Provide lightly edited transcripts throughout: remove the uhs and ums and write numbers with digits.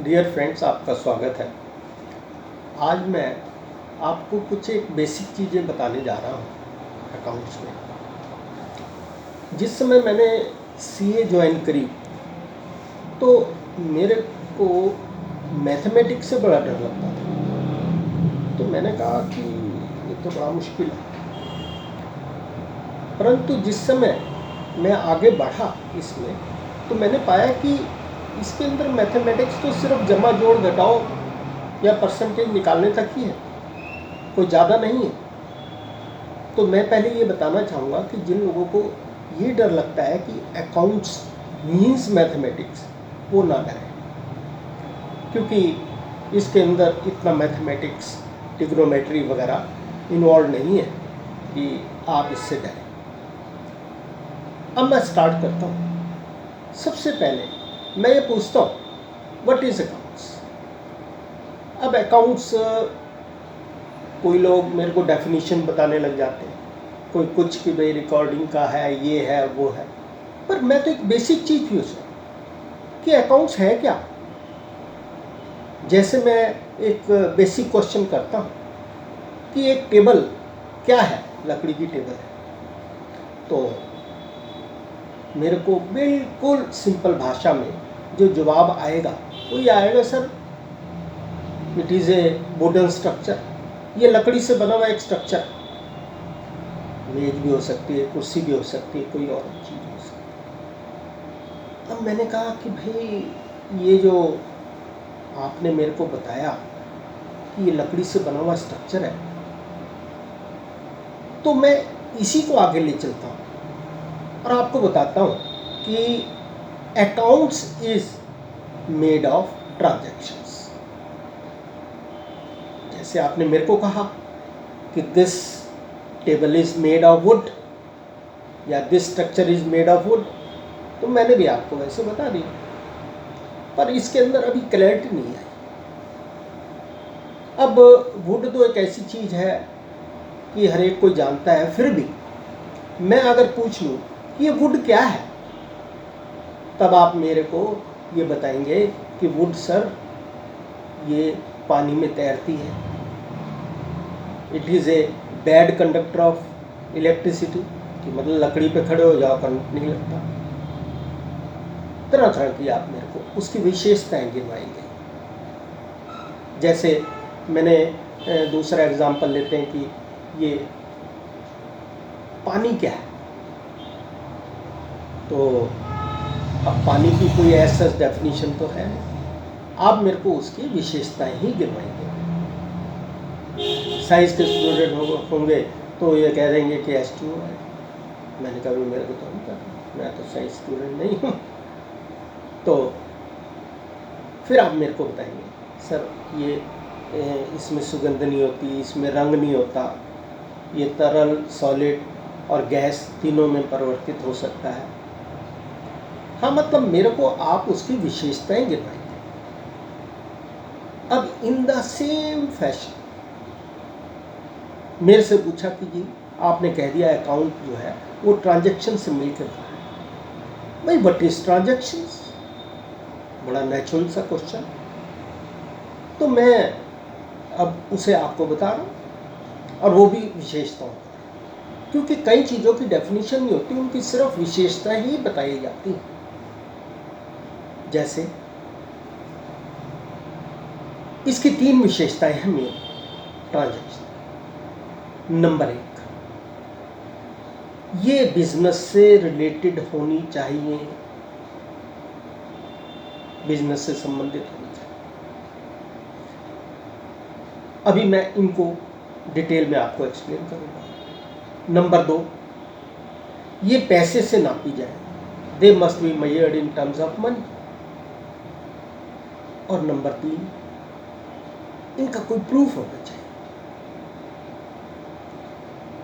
Dear friends, आपका स्वागत है। आज मैं आपको कुछ एक बेसिक चीज़ें बताने जा रहा हूँ अकाउंट्स में। जिस समय मैंने सीए ज्वाइन करी तो मेरे को मैथमेटिक्स से बड़ा डर लगता था। तो मैंने कहा कि ये तो बड़ा मुश्किल है। परंतु जिस समय मैं आगे बढ़ा इसमें तो मैंने पाया कि इसके अंदर मैथमेटिक्स तो सिर्फ जमा जोड़ घटाओ या परसेंटेज निकालने तक ही है, कोई ज़्यादा नहीं है। तो मैं पहले ये बताना चाहूँगा कि जिन लोगों को ये डर लगता है कि अकाउंट्स मीन्स मैथमेटिक्स, वो ना डरें, क्योंकि इसके अंदर इतना मैथमेटिक्स, ट्रिग्नोमेट्री वगैरह इन्वॉल्व नहीं है कि आप इससे डरें। अब मैं स्टार्ट करता हूँ। सबसे पहले मैं ये पूछता हूँ, व्हाट इज़ अकाउंट्स। अब अकाउंट्स कोई लोग मेरे को डेफिनेशन बताने लग जाते हैं, कोई कुछ कि भाई रिकॉर्डिंग का है, ये है, वो है। पर मैं तो एक बेसिक चीज़ पूछ रहा हूँ कि अकाउंट्स है क्या। जैसे मैं एक बेसिक क्वेश्चन करता हूँ कि एक टेबल क्या है, लकड़ी की टेबल है। तो मेरे को बिल्कुल सिंपल भाषा में जो जवाब आएगा वो ये आएगा, sir it is a wooden structure. ये लकड़ी से बना हुआ एक स्ट्रक्चर, मेज भी हो सकती है, कुर्सी भी हो सकती है, कोई और चीज़ हो सकती है। अब मैंने कहा कि भाई ये जो आपने मेरे को बताया कि ये लकड़ी से बना हुआ स्ट्रक्चर है, तो मैं इसी को आगे ले चलता हूँ और आपको बताता हूँ कि accounts is made of transactions. जैसे आपने मेरे को कहा कि this table is made of wood या this structure is made of wood, तो मैंने भी आपको वैसे बता दिया, पर इसके अंदर अभी क्लैरिटी नहीं आई। अब वुड तो एक ऐसी चीज़ है कि हर एक कोई जानता है, फिर भी मैं अगर पूछ लूँ कि ये वुड क्या है, तब आप मेरे को ये बताएंगे कि वुड सर ये पानी में तैरती है, it is a bad conductor of electricity, कि मतलब लकड़ी पे खड़े हो जाओ करंट नहीं लगता। तरह तरह की आप मेरे को उसकी विशेषताएं गिनवाएंगे। जैसे मैंने दूसरा एग्जांपल लेते हैं कि ये पानी क्या है, तो अब पानी की कोई ऐसा डेफिनेशन तो है नहीं, आप मेरे को उसकी विशेषताएं ही गिनवाएंगे। साइंस के स्टूडेंट होंगे तो ये कह देंगे कि H2O है। मैंने कहा मेरे को तो नहीं पता, मैं तो साइंस स्टूडेंट नहीं हूँ। तो फिर आप मेरे को बताएंगे, सर ये इसमें सुगंध नहीं होती, इसमें रंग नहीं होता, ये तरल, सॉलिड और गैस तीनों में परिवर्तित हो सकता है। हाँ, मतलब मेरे को आप उसकी विशेषताएं गिनवाएंगे। अब इन द सेम फैशन मेरे से पूछा कि जी आपने कह दिया अकाउंट जो है वो ट्रांजैक्शन से मिलकर बना है। भाई व्हाट इज ट्रांजैक्शंस, बड़ा नेचुरल सा क्वेश्चन। तो मैं अब उसे आपको बता रहा हूँ, और वो भी विशेषताओं का, क्योंकि कई चीज़ों की डेफिनेशन नहीं होती, उनकी सिर्फ विशेषताएं ही बताई जाती हैं। जैसे इसकी 3 विशेषताएं हैं मेन ट्रांजैक्शन। नंबर 1, ये बिजनेस से रिलेटेड होनी चाहिए, बिजनेस से संबंधित होनी चाहिए। अभी मैं इनको डिटेल में आपको एक्सप्लेन करूंगा। नंबर 2, ये पैसे से नापी जाए, they must be measured in terms of money. और नंबर 3, इनका कोई प्रूफ होना चाहिए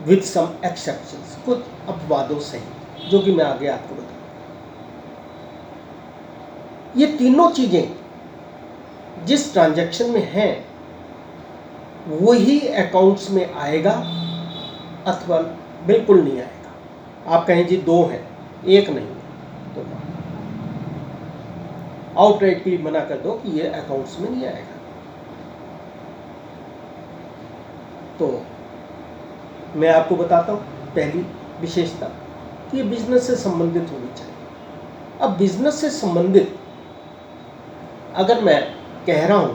विद सम एक्सेप्शंस, कुछ अपवादों सही, जो कि मैं आगे आपको बताऊंगा। ये तीनों चीजें जिस ट्रांजैक्शन में हैं वही अकाउंट्स में आएगा अथवा बिल्कुल नहीं आएगा। आप कहें जी 2 हैं, 1 नहीं, तो आउटराइटली मना कर दो कि ये अकाउंट्स में नहीं आएगा। तो मैं आपको बताता हूँ पहली विशेषता कि ये बिजनेस से संबंधित होनी चाहिए। अब बिजनेस से संबंधित अगर मैं कह रहा हूँ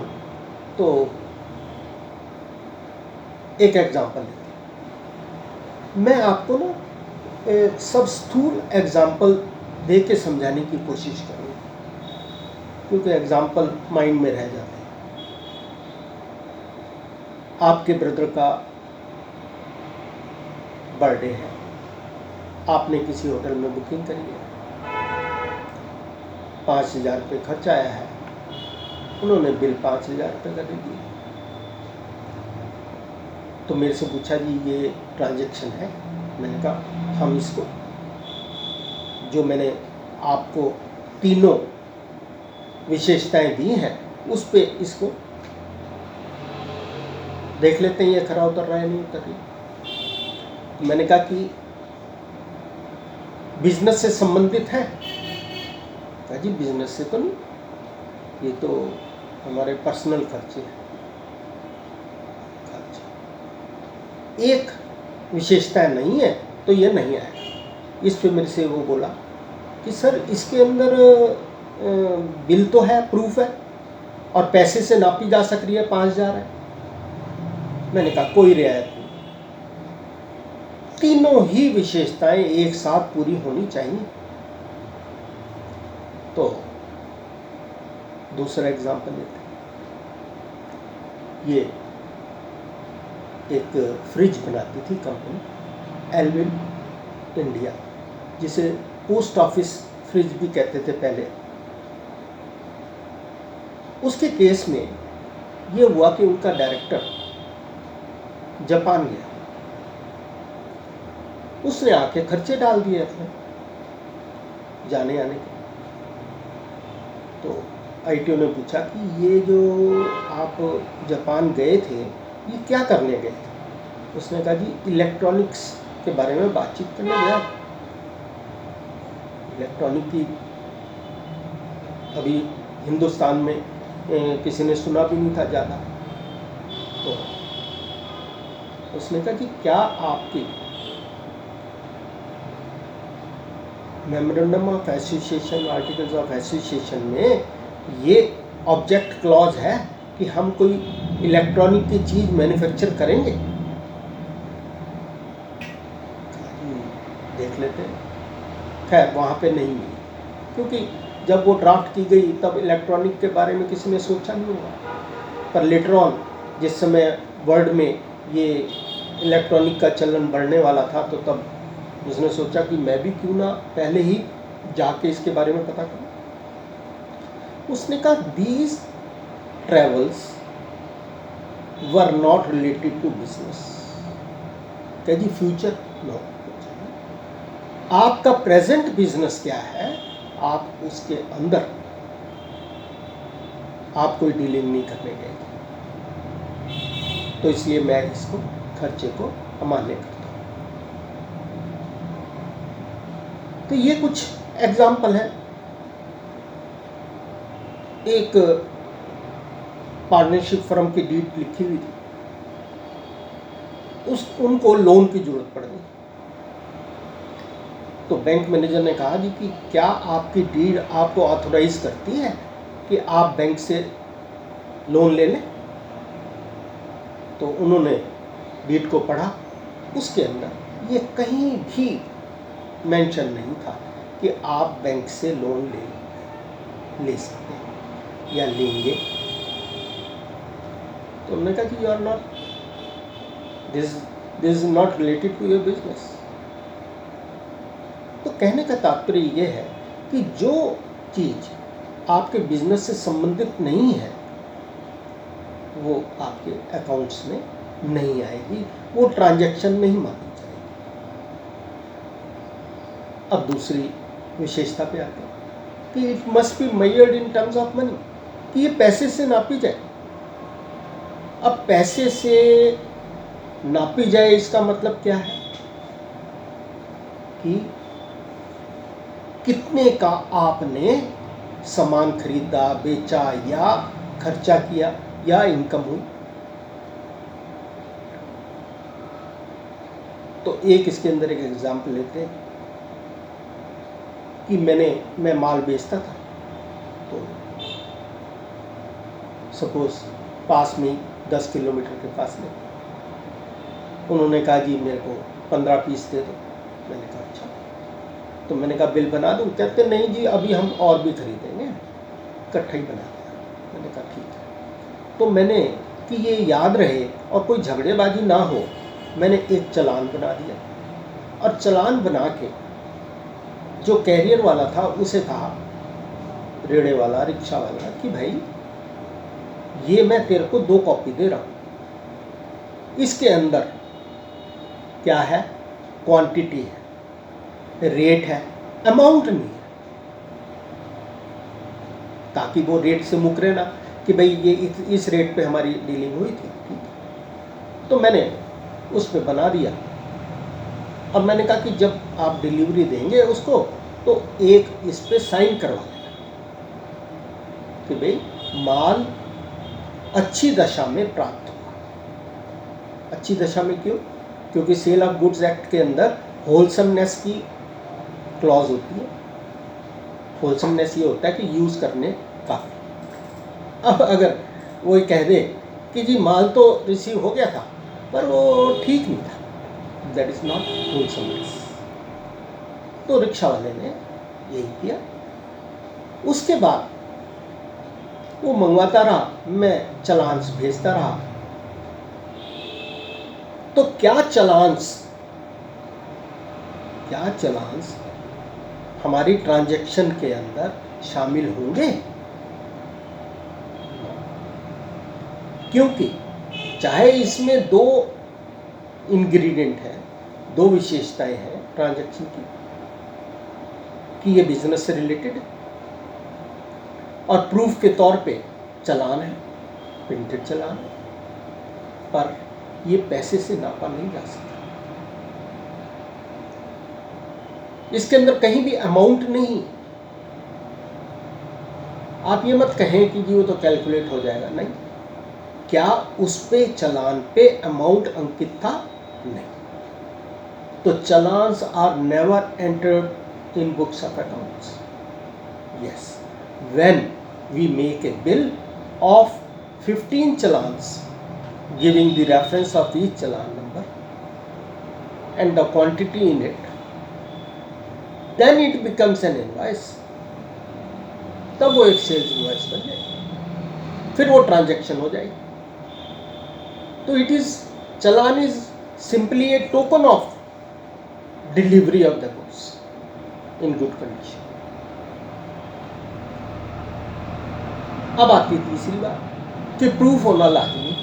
तो एक एग्जांपल लेते हैं। मैं आपको ना सब स्थूल एग्जांपल दे के समझाने की कोशिश करूँगा, क्योंकि एग्जांपल माइंड में रह जाते हैं। आपके ब्रदर का बर्थडे है, आपने किसी होटल में बुकिंग करी है, 5,000 रुपये खर्च आया है, उन्होंने बिल 5,000 रुपये का दे दिया। तो मेरे से पूछा जी ये ट्रांजैक्शन है? मैंने कहा हम इसको, जो मैंने आपको तीनों विशेषताएं दी हैं उस पे इसको देख लेते हैं ये खरा उतर रहा है नहीं उतर रही। तो मैंने कहा कि बिजनेस से संबंधित है? कहा जी बिजनेस से तो नहीं, ये तो हमारे पर्सनल खर्चे हैं। एक विशेषता नहीं है तो ये नहीं आएगा। इस पे मेरे से वो बोला कि सर इसके अंदर बिल तो है, प्रूफ है, और पैसे से नापी जा सक रही है, 5,000 है। मैंने कहा कोई रियायत नहीं, तीनों ही विशेषताएं एक साथ पूरी होनी चाहिए। तो दूसरा एग्जांपल लेते हैं। ये एक फ्रिज बनाती थी कंपनी एल्विन इंडिया, जिसे पोस्ट ऑफिस फ्रिज भी कहते थे पहले। उसके केस में ये हुआ कि उनका डायरेक्टर जापान गया, उसने आके खर्चे डाल दिए अपने जाने आने के। तो आईटीओ ने पूछा कि ये जो आप जापान गए थे ये क्या करने गए थे? उसने कहा जी इलेक्ट्रॉनिक्स के बारे में बातचीत करने गया। इलेक्ट्रॉनिक की अभी हिंदुस्तान में किसी ने सुना भी नहीं था ज़्यादा। तो उसने कहा कि क्या आपकी memorandum of association, articles of association में ये ऑब्जेक्ट क्लॉज है कि हम कोई इलेक्ट्रॉनिक की चीज़ मैन्युफैक्चर करेंगे? देख लेते हैं। खैर वहाँ पे नहीं मिली, क्योंकि जब वो ड्राफ्ट की गई तब इलेक्ट्रॉनिक के बारे में किसी ने सोचा नहीं होगा। पर लेटर ऑन जिस समय वर्ल्ड में ये इलेक्ट्रॉनिक का चलन बढ़ने वाला था, तो तब उसने सोचा कि मैं भी क्यों ना पहले ही जाके इसके बारे में पता करूं। उसने कहा these travels were not related to business. क्या जी फ्यूचर? नो। आपका प्रेजेंट बिजनेस क्या है, आप उसके अंदर आप कोई डीलिंग नहीं करने गए, तो इसलिए मैं इसको खर्चे को अमान्य करता हूँ। तो ये कुछ एग्जाम्पल है। एक पार्टनरशिप फर्म की डीड लिखी हुई थी, उनको लोन की जरूरत पड़ गई। तो बैंक मैनेजर ने कहा जी कि क्या आपकी डीड आपको ऑथोराइज करती है कि आप बैंक से लोन ले लें? तो उन्होंने डीड को पढ़ा, उसके अंदर ये कहीं भी मेंशन नहीं था कि आप बैंक से लोन ले सकते हैं या लेंगे। तो उन्होंने कहा कि you are not, this is not related to your business. तो कहने का तात्पर्य ये है कि जो चीज़ आपके बिजनेस से संबंधित नहीं है वो आपके अकाउंट्स में नहीं आएगी, वो ट्रांजैक्शन नहीं मानी जाएगी। अब दूसरी विशेषता पे आते हैं कि it must be measured in terms of money, कि ये पैसे से नापी जाए। अब पैसे से नापी जाए इसका मतलब क्या है कि कितने का आपने सामान खरीदा, बेचा या खर्चा किया या इनकम हुई। तो एक इसके अंदर एक एग्जाम्पल लेते हैं कि मैं माल बेचता था, तो सपोज पास में ही 10 किलोमीटर के फासले, उन्होंने कहा जी मेरे को 15 पीस दे दो। मैंने कहा अच्छा, तो मैंने कहा बिल बना दूँ? कहते नहीं जी अभी हम और भी खरीदेंगे, इकट्ठा ही बना देना। मैंने कहा ठीक है। तो मैंने कि ये याद रहे और कोई झगड़ेबाजी ना हो, मैंने एक चालान बना दिया और चालान बना के जो कैरियर वाला था उसे कहा, रेड़े वाला, रिक्शा वाला, कि भाई ये मैं तेरे को 2 कॉपी दे रहा हूँ, इसके अंदर क्या है, क्वांटिटी है, रेट है, अमाउंट नहीं है, ताकि वो रेट से मुकरे ना कि भाई ये इस रेट पे हमारी डीलिंग हुई थी। तो मैंने उस पर बना दिया। अब मैंने कहा कि जब आप डिलीवरी देंगे उसको तो एक इस पे साइन करवा देना कि भाई माल अच्छी दशा में प्राप्त हुआ। अच्छी दशा में क्यों? क्योंकि सेल ऑफ गुड्स एक्ट के अंदर होलसमनेस की क्लॉज होती है। होलसमनेस ये होता है कि यूज़ करने का। अब अगर वो कह दे कि जी माल तो रिसीव हो गया था पर वो ठीक नहीं था, दैट इज़ नॉट होलसमनेस। तो रिक्शा वाले ने यही किया। उसके बाद वो मंगवाता रहा, मैं चालान्स भेजता रहा। तो क्या चालान्स हमारी ट्रांजैक्शन के अंदर शामिल होंगे? क्योंकि चाहे इसमें 2 इंग्रेडिएंट हैं, 2 विशेषताएं हैं ट्रांजैक्शन की, कि ये बिजनेस से रिलेटेड है और प्रूफ के तौर पे चालान है, प्रिंटेड चालान है, पर ये पैसे से नापा नहीं जा सकता। इसके अंदर कहीं भी अमाउंट नहीं। आप ये मत कहें कि जी वो तो कैलकुलेट हो जाएगा, नहीं। क्या उस पे चालान पे अमाउंट अंकित था? नहीं। तो challans are never entered in books of accounts. Yes, when we make a bill of 15 challans giving the reference of each challan number and the quantity in it, then it becomes an invoice। तब वो एक sales invoice बन जाएगी, फिर वो transaction हो जाएगी। तो it is challan is simply A token of delivery of the goods in good condition. अब आती तीसरी बात कि प्रूफ होना लाजमी।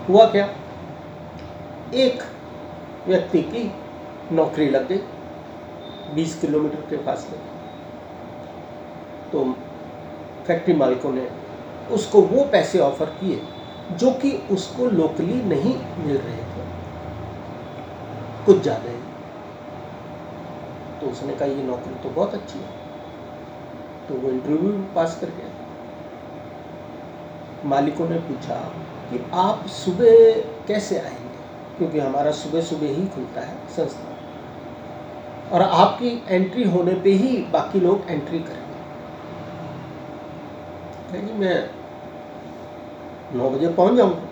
हुआ क्या, एक व्यक्ति की नौकरी लग गई 20 किलोमीटर के फासले। तो फैक्ट्री मालिकों ने उसको वो पैसे ऑफर किए जो कि उसको लोकली नहीं मिल रहे थे, कुछ ज़्यादा ही। तो उसने कहा ये नौकरी तो बहुत अच्छी है, तो वो इंटरव्यू पास कर गया। मालिकों ने पूछा कि आप सुबह कैसे आएंगे, क्योंकि हमारा सुबह सुबह ही खुलता है संस्था और आपकी एंट्री होने पे ही बाकी लोग एंट्री करेंगे। मैं 9 बजे पहुंच जाऊंगा।